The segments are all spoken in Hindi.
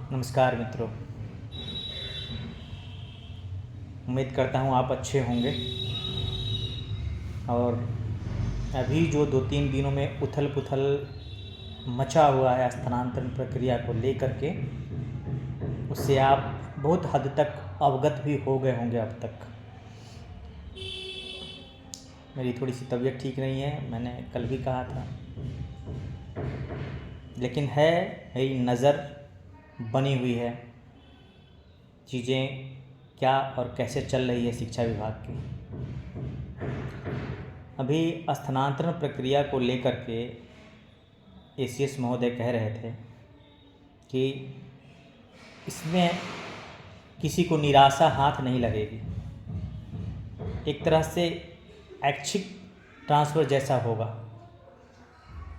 नमस्कार मित्रों। उम्मीद करता हूँ आप अच्छे होंगे। और अभी जो 2-3 दिनों में उथल पुथल मचा हुआ है स्थानांतरण प्रक्रिया को लेकर के, उससे आप बहुत हद तक अवगत भी हो गए होंगे अब तक। मेरी थोड़ी सी तबीयत ठीक नहीं है, मैंने कल भी कहा था, लेकिन है मेरी नज़र बनी हुई है चीज़ें क्या और कैसे चल रही है शिक्षा विभाग की। अभी स्थानांतरण प्रक्रिया को लेकर के एसीएस महोदय कह रहे थे कि इसमें किसी को निराशा हाथ नहीं लगेगी, एक तरह से ऐच्छिक ट्रांसफ़र जैसा होगा।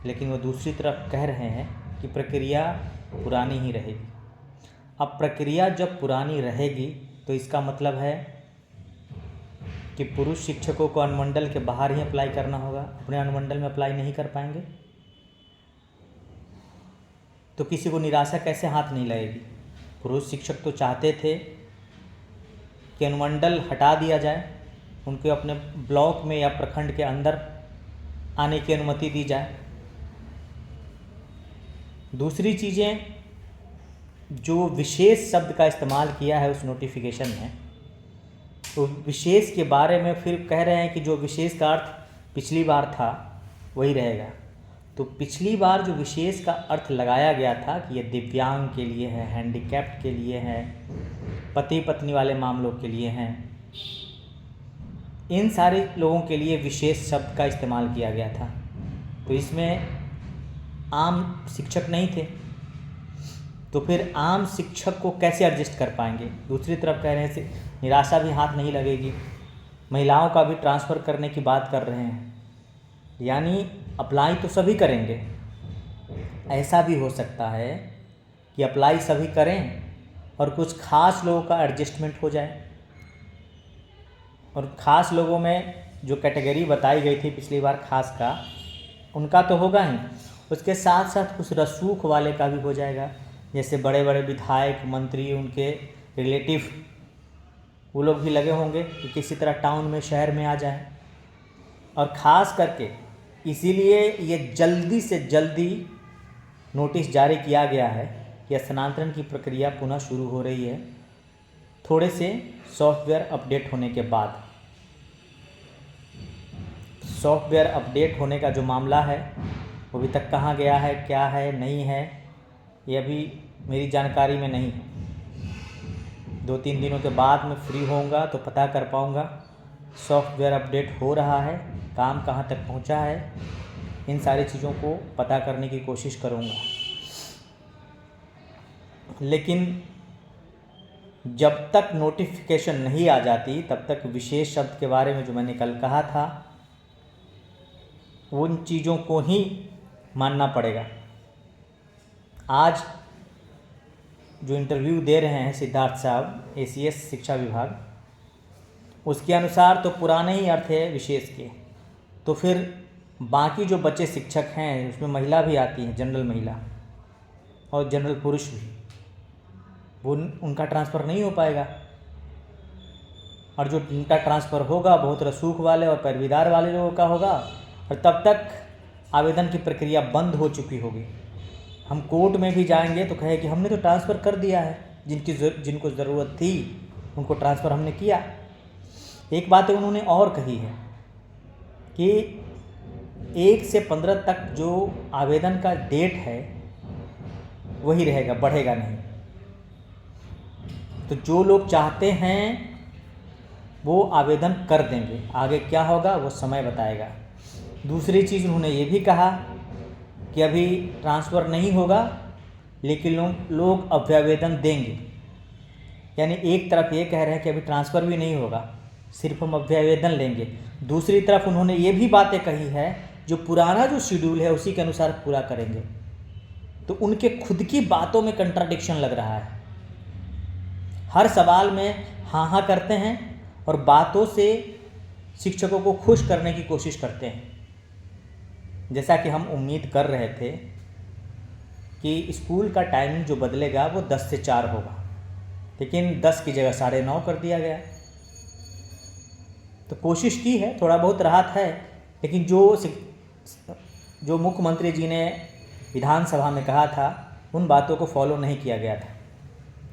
लेकिन वो दूसरी तरफ कह रहे हैं कि प्रक्रिया पुरानी ही रहेगी। अब प्रक्रिया जब पुरानी रहेगी तो इसका मतलब है कि पुरुष शिक्षकों को अनुमंडल के बाहर ही अप्लाई करना होगा, अपने अनुमंडल में अप्लाई नहीं कर पाएंगे तो किसी को निराशा कैसे हाथ नहीं लगेगी। पुरुष शिक्षक तो चाहते थे कि अनुमंडल हटा दिया जाए, उनको अपने ब्लॉक में या प्रखंड के अंदर आने की अनुमति दी जाए। दूसरी चीज़ें, जो विशेष शब्द का इस्तेमाल किया है उस नोटिफिकेशन में, तो विशेष के बारे में फिर कह रहे हैं कि जो विशेष का अर्थ पिछली बार था वही रहेगा। तो पिछली बार जो विशेष का अर्थ लगाया गया था कि ये दिव्यांग के लिए है, हैंडीकैप्ड के लिए है, पति पत्नी वाले मामलों के लिए हैं, इन सारे लोगों के लिए विशेष शब्द का इस्तेमाल किया गया था। तो इसमें आम शिक्षक नहीं थे, तो फिर आम शिक्षक को कैसे एडजस्ट कर पाएंगे। दूसरी तरफ कह रहे हैं निराशा भी हाथ नहीं लगेगी, महिलाओं का भी ट्रांसफ़र करने की बात कर रहे हैं, यानी अप्लाई तो सभी करेंगे। ऐसा भी हो सकता है कि अप्लाई सभी करें और कुछ खास लोगों का एडजस्टमेंट हो जाए। और ख़ास लोगों में जो कैटेगरी बताई गई थी पिछली बार खास का, उनका तो होगा ही, उसके साथ साथ कुछ रसूख वाले का भी हो जाएगा। जैसे बड़े बड़े विधायक, मंत्री, उनके रिलेटिव, वो लोग भी लगे होंगे कि किसी तरह टाउन में, शहर में आ जाए। और ख़ास करके इसीलिए ये जल्दी से जल्दी नोटिस जारी किया गया है कि स्थानांतरण की प्रक्रिया पुनः शुरू हो रही है, थोड़े से सॉफ्टवेयर अपडेट होने के बाद। सॉफ्टवेयर अपडेट होने का जो मामला है वो अभी तक कहाँ गया है, क्या है, नहीं है, ये अभी मेरी जानकारी में नहीं है। 2-3 दिनों के बाद मैं फ्री होऊंगा तो पता कर पाऊंगा सॉफ्टवेयर अपडेट हो रहा है, काम कहाँ तक पहुंचा है, इन सारी चीज़ों को पता करने की कोशिश करूंगा। लेकिन जब तक नोटिफिकेशन नहीं आ जाती तब तक विशेष शब्द के बारे में जो मैंने कल कहा था उन चीज़ों को ही मानना पड़ेगा। आज जो इंटरव्यू दे रहे हैं सिद्धार्थ साहब, एसीएस शिक्षा विभाग, उसके अनुसार तो पुराने ही अर्थ है विशेष के। तो फिर बाकी जो बच्चे शिक्षक हैं उसमें महिला भी आती हैं, जनरल महिला और जनरल पुरुष भी, वो उनका ट्रांसफ़र नहीं हो पाएगा। और जो उनका ट्रांसफ़र होगा बहुत रसूख वाले और पैरवीदार वाले लोगों का होगा, और तब तक आवेदन की प्रक्रिया बंद हो चुकी होगी। हम कोर्ट में भी जाएंगे तो कहे कि हमने तो ट्रांसफ़र कर दिया है, जिनको ज़रूरत थी उनको ट्रांसफ़र हमने किया। एक बात उन्होंने और कही है कि 1 से 15 तक जो आवेदन का डेट है वही रहेगा, बढ़ेगा नहीं। तो जो लोग चाहते हैं वो आवेदन कर देंगे, आगे क्या होगा वो समय बताएगा। दूसरी चीज़ उन्होंने ये भी कहा कि अभी ट्रांसफ़र नहीं होगा लेकिन लोग अभ्यावेदन देंगे। यानी एक तरफ ये कह रहे हैं कि अभी ट्रांसफ़र भी नहीं होगा, सिर्फ हम अभ्यावेदन लेंगे। दूसरी तरफ उन्होंने ये भी बातें कही है जो पुराना जो शेड्यूल है उसी के अनुसार पूरा करेंगे। तो उनके खुद की बातों में कंट्राडिक्शन लग रहा है। हर सवाल में हाँ हाँ करते हैं और बातों से शिक्षकों को खुश करने की कोशिश करते हैं। जैसा कि हम उम्मीद कर रहे थे कि स्कूल का टाइमिंग जो बदलेगा वो 10 से 4 होगा, लेकिन 10 की जगह 9:30 कर दिया गया। तो कोशिश की है, थोड़ा बहुत राहत है, लेकिन जो मुख्यमंत्री जी ने विधानसभा में कहा था उन बातों को फॉलो नहीं किया गया था,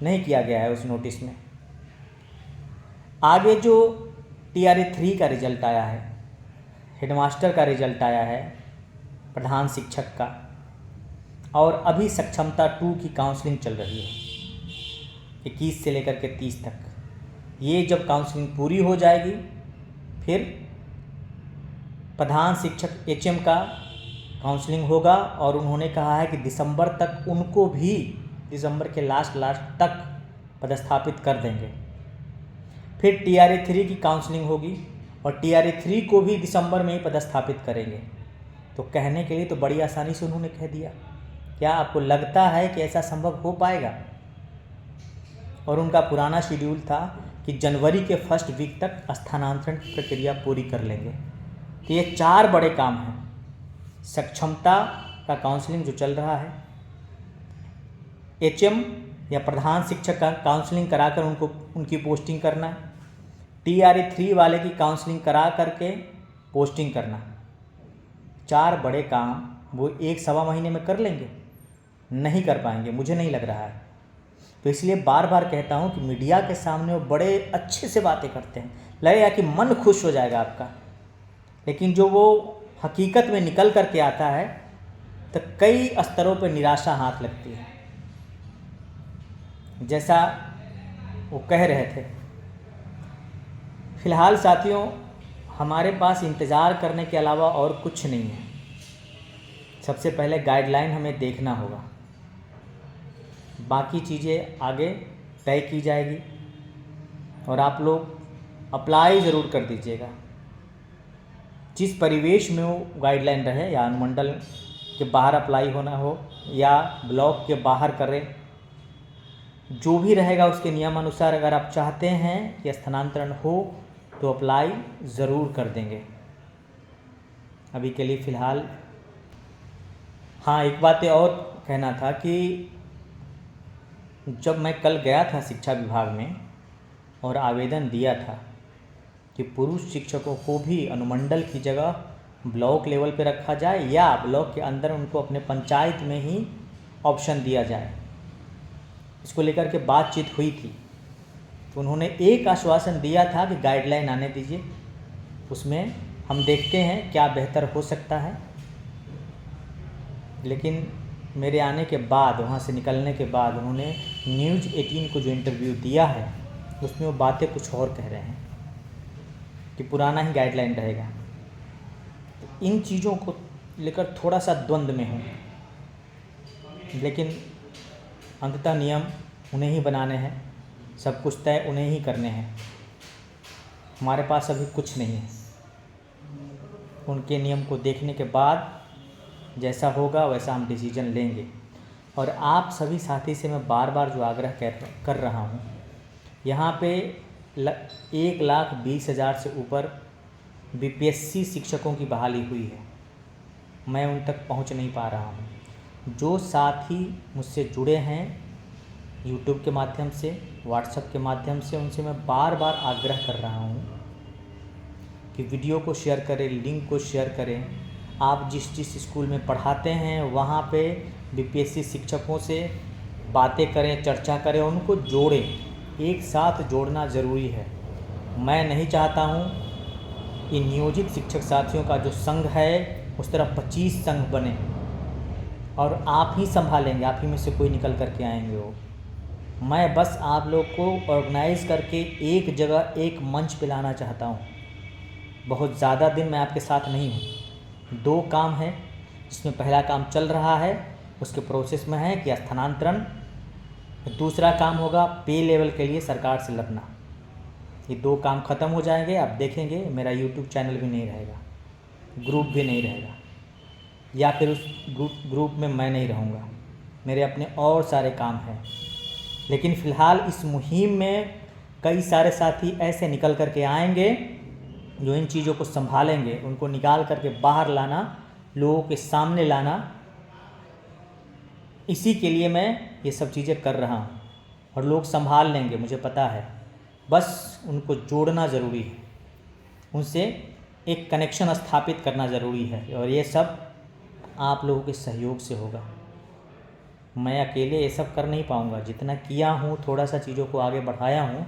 नहीं किया गया है उस नोटिस में। आगे जो TRA 3 का रिजल्ट आया है, हेडमास्टर का रिजल्ट आया है, प्रधान शिक्षक का, और अभी सक्षमता 2 की काउंसलिंग चल रही है 21 से लेकर के 30 तक। ये जब काउंसलिंग पूरी हो जाएगी फिर प्रधान शिक्षक HM का काउंसलिंग होगा, और उन्होंने कहा है कि दिसंबर तक उनको भी, दिसंबर के लास्ट तक पदस्थापित कर देंगे। फिर TRA 3 की काउंसलिंग होगी और TRA 3 को भी दिसंबर में ही पदस्थापित करेंगे। तो कहने के लिए तो बड़ी आसानी से उन्होंने कह दिया। क्या आपको लगता है कि ऐसा संभव हो पाएगा? और उनका पुराना शेड्यूल था कि जनवरी के फर्स्ट वीक तक स्थानांतरण की प्रक्रिया पूरी कर लेंगे। तो ये 4 बड़े काम हैं। सक्षमता का काउंसलिंग जो चल रहा है, HM या प्रधान शिक्षक का काउंसलिंग कराकर उनकी पोस्टिंग करना, TRA 3 वाले की काउंसलिंग करा करके पोस्टिंग करना। 4 बड़े काम वो 1-1.25 महीने में कर लेंगे? नहीं कर पाएंगे, मुझे नहीं लग रहा है। तो इसलिए बार बार कहता हूँ कि मीडिया के सामने वो बड़े अच्छे से बातें करते हैं, लगेगा कि मन खुश हो जाएगा आपका, लेकिन जो वो हकीकत में निकल करके आता है तो कई स्तरों पर निराशा हाथ लगती है। जैसा वो कह रहे थे, फिलहाल साथियों हमारे पास इंतज़ार करने के अलावा और कुछ नहीं है। सबसे पहले गाइडलाइन हमें देखना होगा, बाकी चीज़ें आगे तय की जाएगी। और आप लोग अप्लाई ज़रूर कर दीजिएगा। जिस परिवेश में वो गाइडलाइन रहे, या अनुमंडल के बाहर अप्लाई होना हो या ब्लॉक के बाहर करें, जो भी रहेगा उसके नियमानुसार अगर आप चाहते हैं कि स्थानांतरण हो तो अप्लाई ज़रूर कर देंगे। अभी के लिए फ़िलहाल हाँ, एक बात और कहना था कि जब मैं कल गया था शिक्षा विभाग में और आवेदन दिया था कि पुरुष शिक्षकों को भी अनुमंडल की जगह ब्लॉक लेवल पे रखा जाए या ब्लॉक के अंदर उनको अपने पंचायत में ही ऑप्शन दिया जाए, इसको लेकर के बातचीत हुई थी। तो उन्होंने एक आश्वासन दिया था कि गाइडलाइन आने दीजिए, उसमें हम देखते हैं क्या बेहतर हो सकता है। लेकिन मेरे आने के बाद, वहाँ से निकलने के बाद, उन्होंने न्यूज़ 18 को जो इंटरव्यू दिया है उसमें वो बातें कुछ और कह रहे हैं कि पुराना ही गाइडलाइन रहेगा। तो इन चीज़ों को लेकर थोड़ा सा द्वंद्व में हूँ, लेकिन अंततः नियम उन्हें ही बनाने हैं, सब कुछ तय उन्हें ही करने हैं। हमारे पास अभी कुछ नहीं है। उनके नियम को देखने के बाद जैसा होगा वैसा हम डिसीजन लेंगे। और आप सभी साथी से मैं बार बार जो आग्रह कर रहा हूँ, यहाँ पे 1,20,000 से ऊपर BPSC शिक्षकों की बहाली हुई है। मैं उन तक पहुँच नहीं पा रहा हूँ। जो साथी मुझसे जुड़े हैं YouTube के माध्यम से, WhatsApp के माध्यम से, उनसे मैं बार बार आग्रह कर रहा हूँ कि वीडियो को शेयर करें, लिंक को शेयर करें। आप जिस स्कूल में पढ़ाते हैं वहाँ पे BPSC शिक्षकों से बातें करें, चर्चा करें, उनको जोड़ें, एक साथ जोड़ना ज़रूरी है। मैं नहीं चाहता हूँ कि नियोजित शिक्षक साथियों का जो संघ है उस तरह 25 संघ बने और आप ही संभालेंगे, आप ही में से कोई निकल करके आएंगे वो। मैं बस आप लोग को ऑर्गेनाइज़ करके एक जगह, एक मंच पे लाना चाहता हूँ। बहुत ज़्यादा दिन मैं आपके साथ नहीं हूँ। 2 काम है, जिसमें पहला काम चल रहा है, उसके प्रोसेस में है कि स्थानांतरण। दूसरा काम होगा पे लेवल के लिए सरकार से लड़ना। ये 2 काम ख़त्म हो जाएंगे, आप देखेंगे मेरा YouTube चैनल भी नहीं रहेगा, ग्रुप भी नहीं रहेगा, या फिर उस ग्रुप में मैं नहीं रहूँगा। मेरे अपने और सारे काम हैं। लेकिन फ़िलहाल इस मुहिम में कई सारे साथी ऐसे निकल कर के आएंगे जो इन चीज़ों को संभालेंगे, उनको निकाल करके बाहर लाना, लोगों के सामने लाना, इसी के लिए मैं ये सब चीज़ें कर रहा हूँ और लोग संभाल लेंगे, मुझे पता है। बस उनको जोड़ना ज़रूरी है, उनसे एक कनेक्शन स्थापित करना ज़रूरी है और ये सब आप लोगों के सहयोग से होगा। मैं अकेले ये सब कर नहीं पाऊँगा। जितना किया हूँ, थोड़ा सा चीज़ों को आगे बढ़ाया हूँ,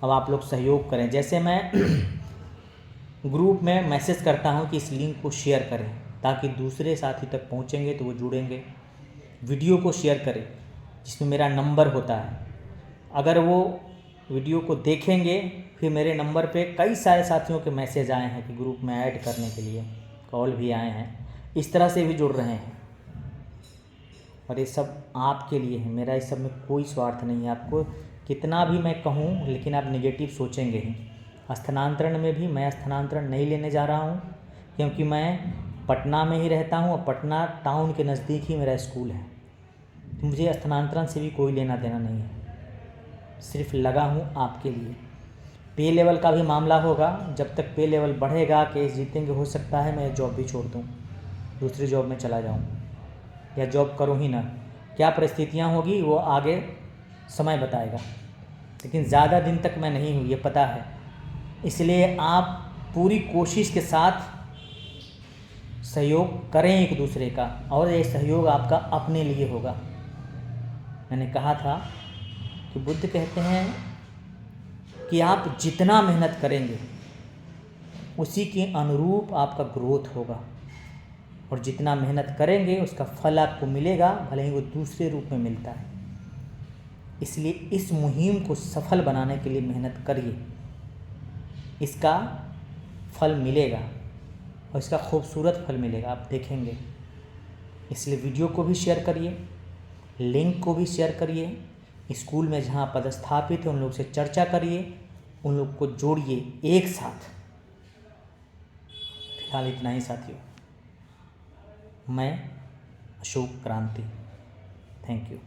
अब आप लोग सहयोग करें। जैसे मैं ग्रुप में मैसेज करता हूँ कि इस लिंक को शेयर करें ताकि दूसरे साथी तक पहुँचेंगे तो वो जुड़ेंगे। वीडियो को शेयर करें जिसमें मेरा नंबर होता है, अगर वो वीडियो को देखेंगे फिर मेरे नंबर पे कई सारे साथियों के मैसेज आए हैं कि ग्रुप में ऐड करने के लिए, कॉल भी आए हैं, इस तरह से भी जुड़ रहे हैं। और ये सब आपके लिए है, मेरा इस सब में कोई स्वार्थ नहीं है। आपको कितना भी मैं कहूँ लेकिन आप नेगेटिव सोचेंगे ही। स्थानांतरण में भी मैं स्थानांतरण नहीं लेने जा रहा हूँ क्योंकि मैं पटना में ही रहता हूँ और पटना टाउन के नज़दीक ही मेरा स्कूल है। तो मुझे स्थानांतरण से भी कोई लेना देना नहीं है, सिर्फ लगा हूँ आपके लिए। पे लेवल का भी मामला होगा, जब तक पे लेवल बढ़ेगा, केस जीतेंगे, हो सकता है मैं जॉब भी छोड़ दूँ, दूसरी जॉब में चला जाऊँ या जॉब करूँ ही ना। क्या परिस्थितियाँ होगी वो आगे समय बताएगा, लेकिन ज़्यादा दिन तक मैं नहीं हूँ, ये पता है। इसलिए आप पूरी कोशिश के साथ सहयोग करें एक दूसरे का, और ये सहयोग आपका अपने लिए होगा। मैंने कहा था कि बुद्ध कहते हैं कि आप जितना मेहनत करेंगे उसी के अनुरूप आपका ग्रोथ होगा, और जितना मेहनत करेंगे उसका फल आपको मिलेगा, भले ही वो दूसरे रूप में मिलता है। इसलिए इस मुहिम को सफल बनाने के लिए मेहनत करिए, इसका फल मिलेगा और इसका खूबसूरत फल मिलेगा, आप देखेंगे। इसलिए वीडियो को भी शेयर करिए, लिंक को भी शेयर करिए, स्कूल में जहाँ पदस्थापित है उन लोग से चर्चा करिए, उन लोग को जोड़िए एक साथ। फिलहाल इतना ही साथियों। मैं अशोक क्रांति, थैंक यू।